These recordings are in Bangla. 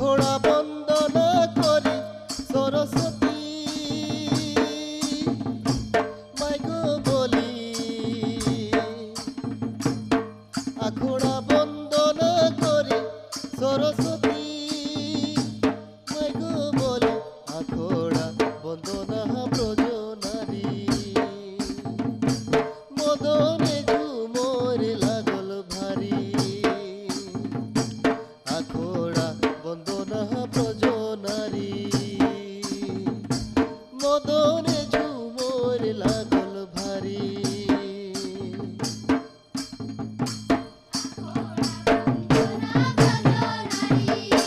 আখড়া বন্দনা করি সরস্বতী মাইগো বলি আখড়া বন্দনা করি সরস্বতী মাইগো বলি আখড়া বন্দনা ব্রজনারী মদনে ঝুমর লাগল ভারী আখড়া বন্দনা ব্রজনারী মদনে ঝুমর লাগল ভারী বন্দনা ব্রজনারী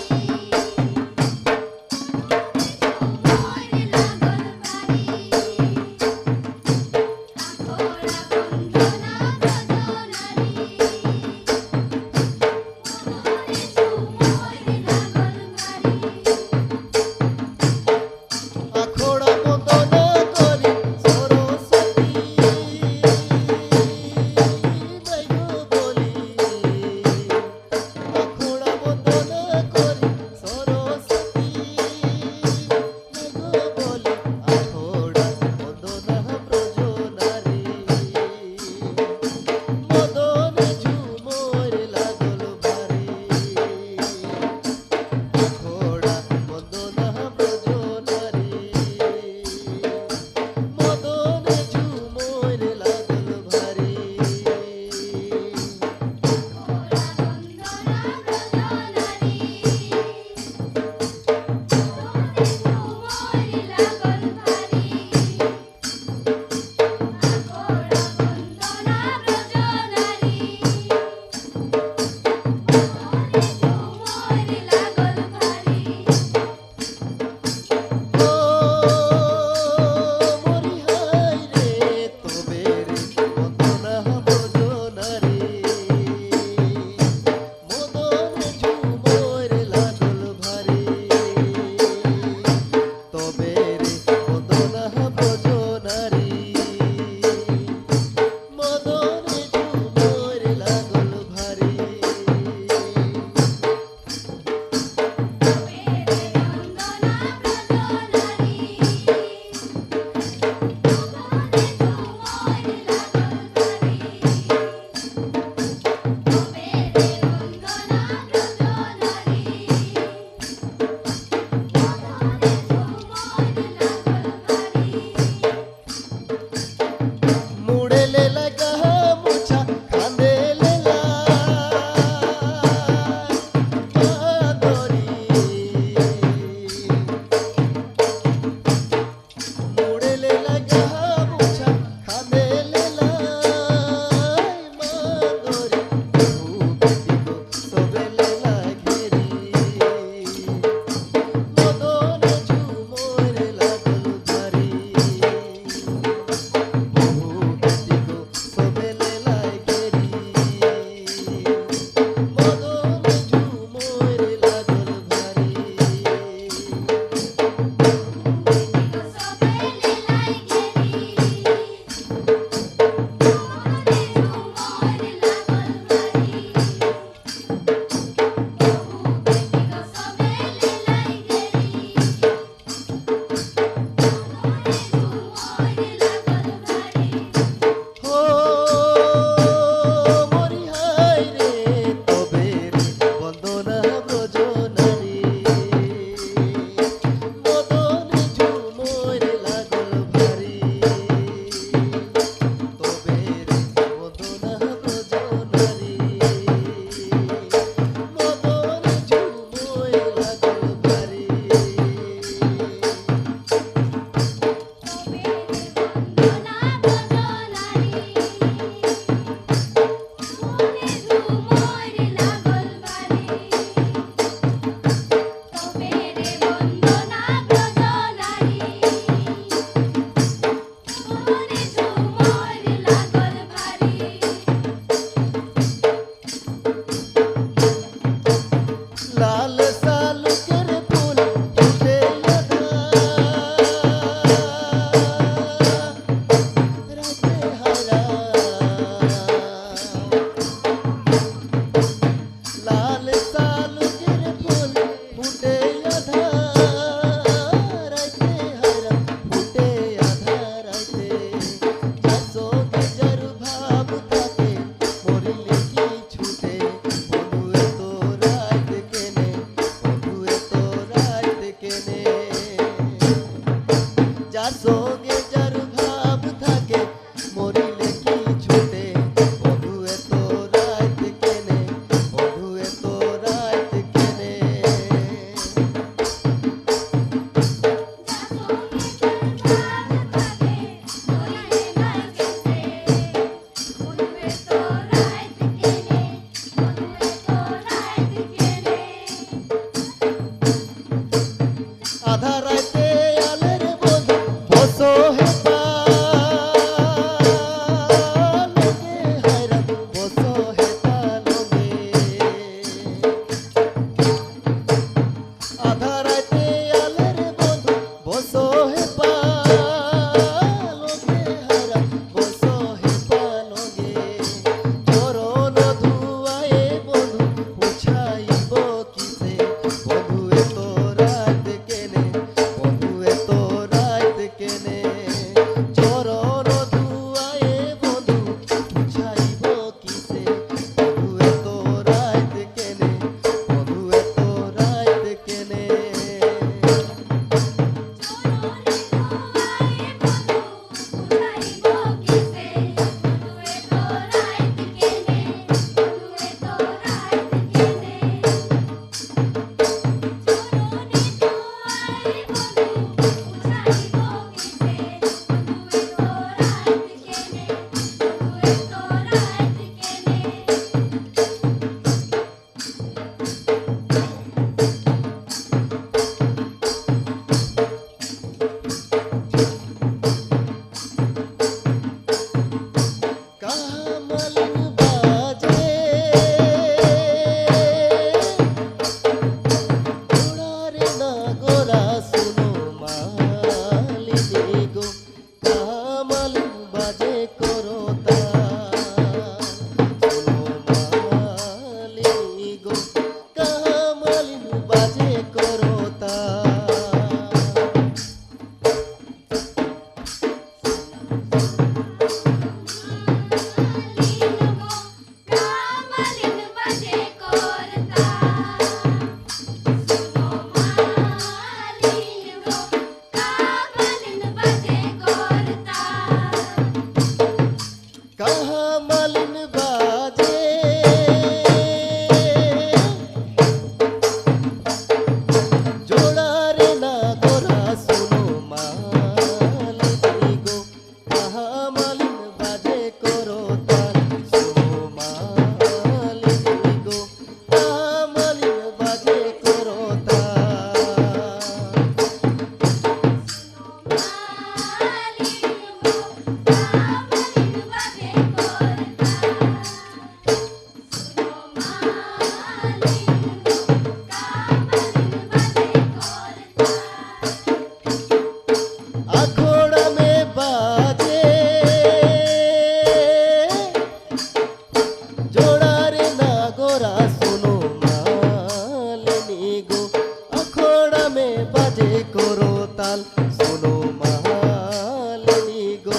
গ্রামে বাজে করতাল শোনো মালিনী গো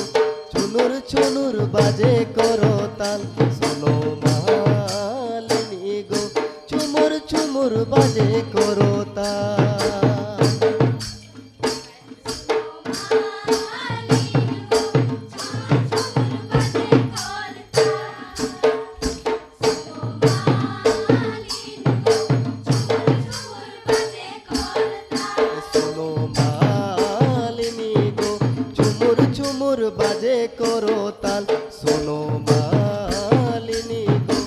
চুনুর চুনুর বাজে করতাল শোনো মালিনী গো চুমুর চুমুর বাজে করতাল বাজে করতাল শোনো মালিনী গো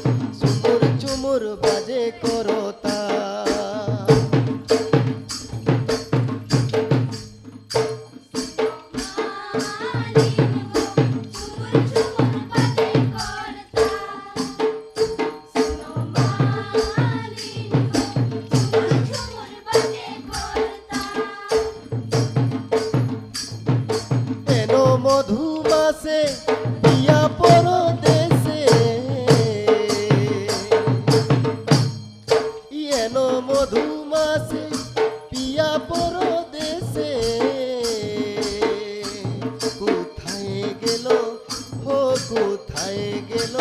চুমুর চুমুর বাজে করতাল মধুমাসে পিয়া পরদেশে এনো মধুমাসে পিয়া পরদেশে কোথায় গেল হো কোথায় গেল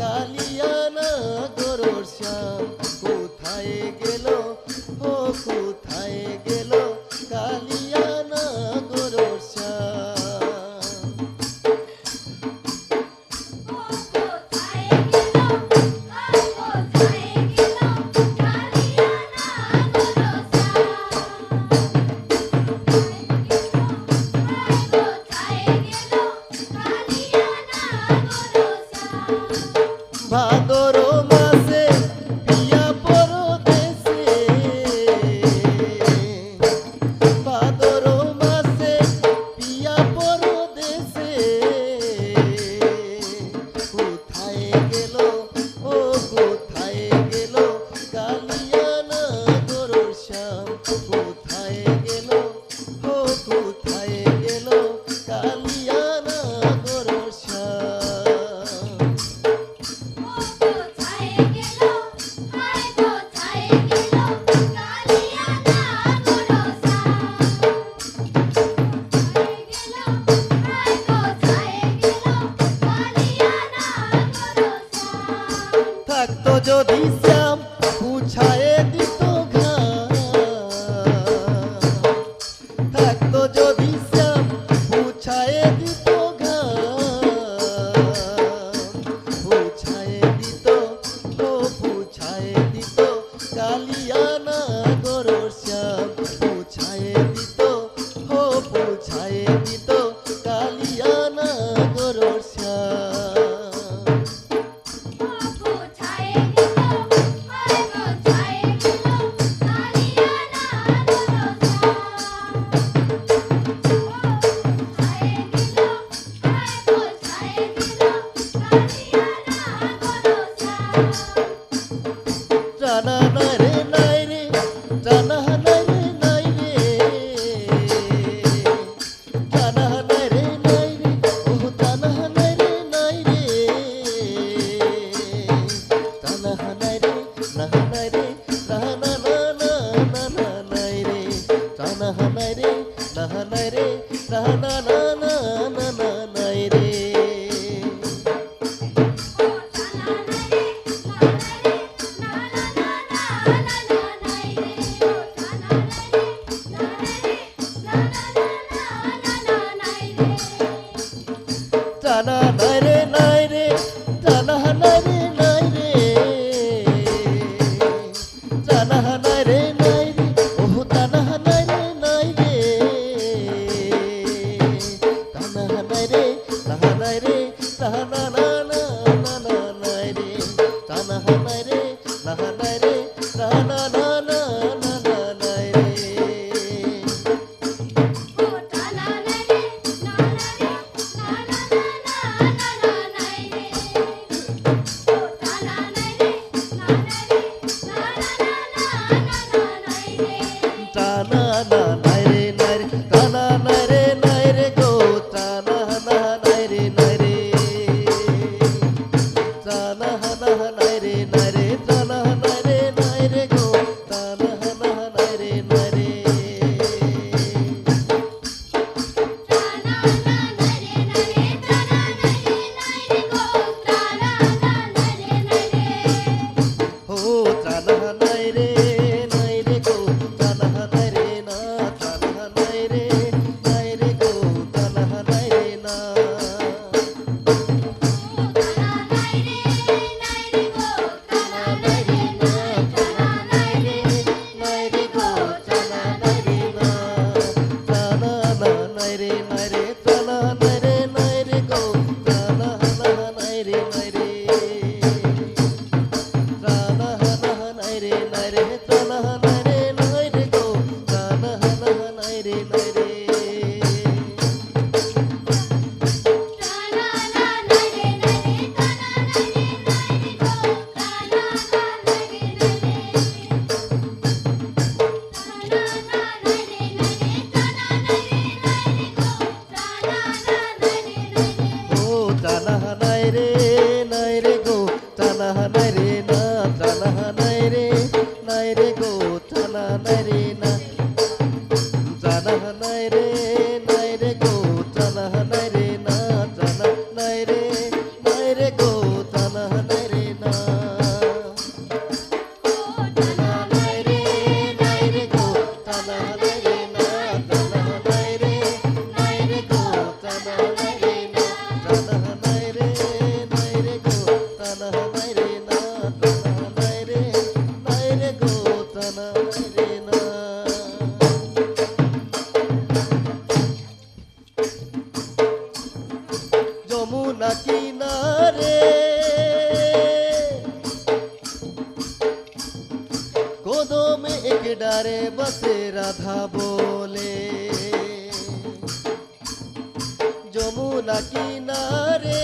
কালিয়ানা গরর শ্যাম কোথায় গেল হো কোথায় গেল কালিয়ানা গরর শ্যাম ভাদর মাসে পিয়া পরদেশে ভাদর মাসে পিয়া পরদেশে কোথায় গেল ও কোথায় গেল কালিয়ানা গরর শ্যাম কোথায় গেল ও কোথায় গেল কালিয়ানা গরর শ্যাম থাকতো যদি শ্যাম পুছায়ে দিত ঘাম থাকতো যদি শ্যাম পুছায়ে দিত ঘাম পুছায়ে দিত ও পুছায়ে দিত কালিয়ানা গরর শ্যাম পুছায়ে দিত ও পুছায়ে দিত কালিয়ানা গরর শ্যাম জানা নাই রে নাই রে জানা নাই রে নাই রে জানা নাই রে নাই রে ও জানা নাই রে নাই রে জানা নাই রে না নাই রে না না না না না না নাই রে জানা নাই রে না নাই রে না না না না না না নাই রে জানা নাই রে নাই রে জানা নাই রে নাই রে জানা নাই রে নাই রে ও জানা নাই রে নাই রে জানা নাই রে না নাই রে না না না না না না নাই রে জানা নাই রে না নাই রে না না না না না না নাই রে জানা না নাই রে নাই রে জানা নাই রে নাই রে গো জানা না নাই রে নাই রে জানা না নাই রে নাই রে জানা নাই রে নাই রে গো জানা না নাই রে নাই রে না। যমুনা কিনারে কদমে এক ডারে বসে রাধা বলে, যমুনা কিনারে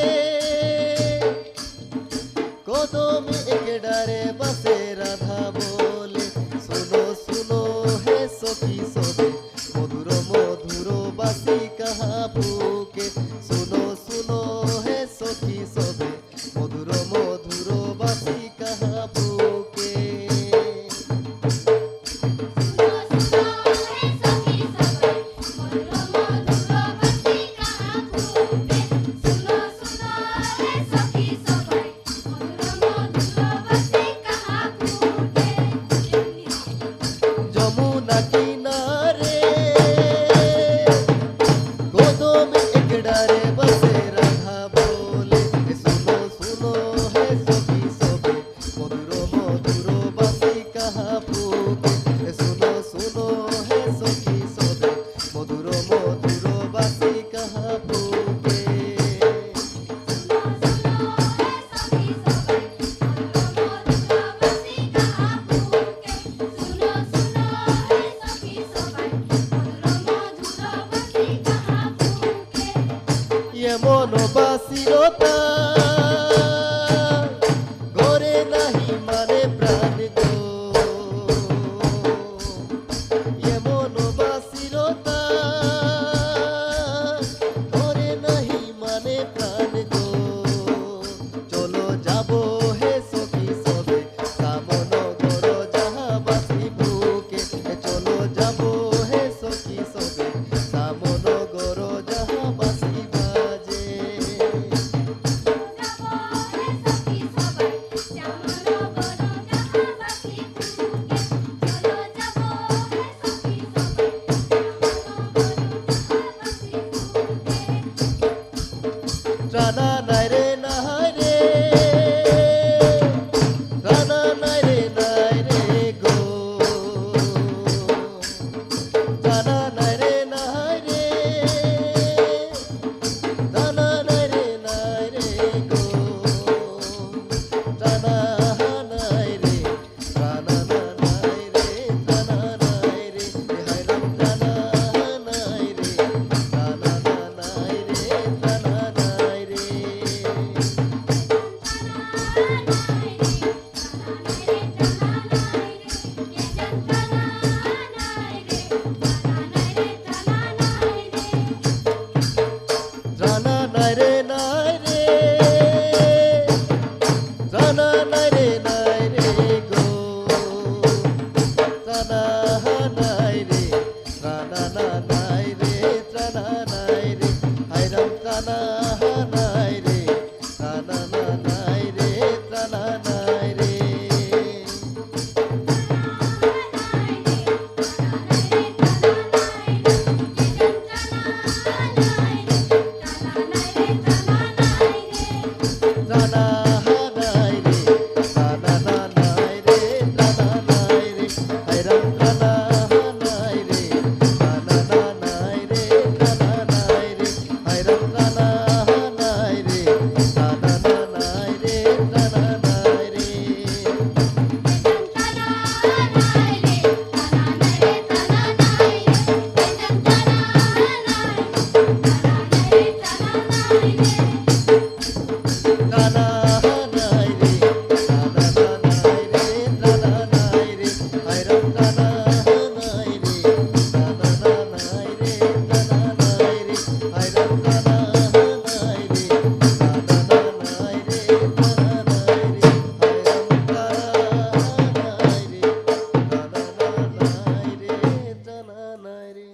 কদমে এক ডারে বসে রাধা বলে, सुनो सुनो है सखी सबे मधुर मधुर बासी कहाँ फूके, सुनो सुनो है सखी सबे मधुर मधुर बासी कहाँ फूके। যমুনা কিনারে কদমে এক ডারে বসে রাধা বলে, सुनो सुनो है सखी सबे मधुर मधुर बासी कहाँ फूके, सुनो सुनो है सखी सबे मधुर मधुर बासी कहाँ फूके। এমন বাসিরতা গরে নাহি মানে প্রাণ গো, এমন বাসিরতা গরে নাহি মানে প্রাণ গো। চলো যাবো হে সখী সবে শ্যামনগর যাহা বাসি বুকে, চলো যাবো হে সখী সবে শ্যামনগর যাহা বাসি রানা নাই রে নাই রে, রানা নাই রে গো, রানা নাই রে, রানা নাই রে গো, রানা নাই রে, রানা নাই রে, রানা নাই রে, হায় রাম রানা নাই রে, রানা নাই রে, রানা নাই রে। রানা নাই রে রানা নাই রে গো, রানা নাই রে, রানা নাই রে, রানা নাই রে, হায় রাম রানা নাই রে, রানা নাই রে, রানা নাই রে। রানা নাই রে, রানা নাই রে, রানা নাই রে, হায় রাম রানা নাই রে, রানা নাই রে, রানা নাই রে, হায় রাম রানা নাই রে, রানা নাই রে, রানা নাই রে। রানা নাই রে, রানা নাই রে, রানা নাই রে, হায় রাম রানা নাই রে, রানা নাই রে, রানা নাই রে, হায় রাম রানা নাই রে, রানা নাই রে, রানা নাই রে, হায় রাম রানা নাই রে, রানা নাই রে, রানা নাই রে।